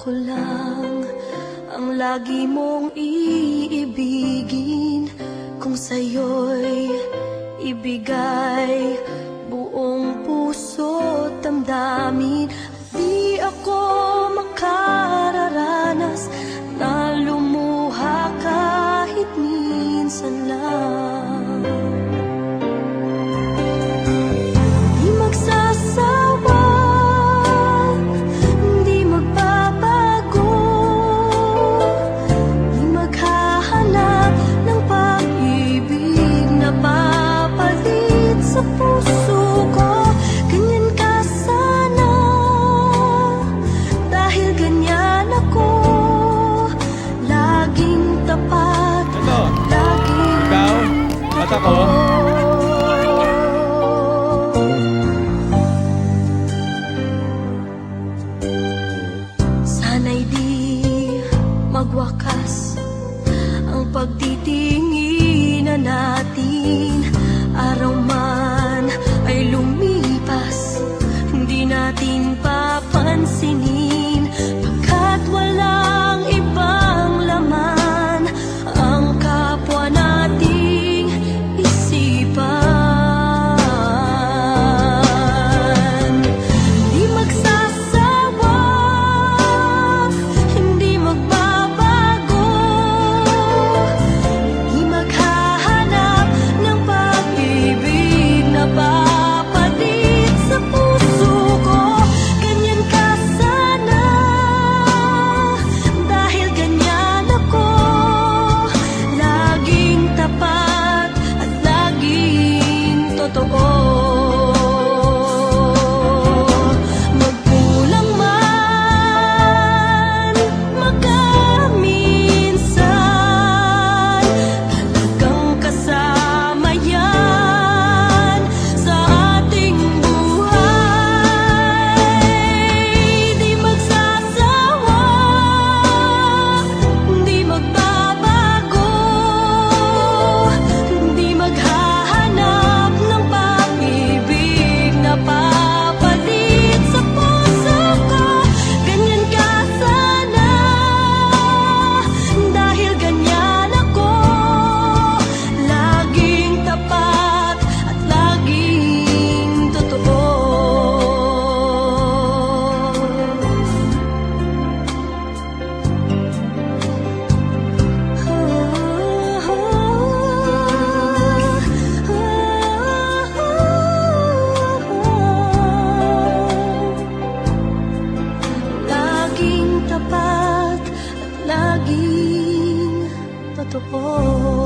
Ako lang ang lagi mong iibigin, kung sa'yo'y ibigay buong puso't damdamin. Di ako makararanas na lumuha kahit minsan lang. Di magsasawa, di magbabago, di maghahanap ng pag-ibig na papalit sa puso ko. Ganyan ka sana, dahil ganyan ako, laging tapat, laging Ikaw? At ako? Sana'y di magwakas ang pagtitinginan natin. Araw man ay lumipas, hindi natin papansinin, pagkat walang ibang laman ang kapwa nating isipan. Hindi magsasawa, hindi magbabago, di maghahanap ng pag-ibig na papalit sa puso ko. Ganyan ka sana, dahil ganyan ako, laging tapat at laging totoo. Magkulang man, magkaminsan, talagang kasama yan sa ating buhay. Di magsasawa, di magbabago, di maghahanap ng pag-ibig na papalit sa puso ko. Ganyan ka sana, dahil ganyan ako, laging tapat at laging totoo. Laging tapat at laging totoo.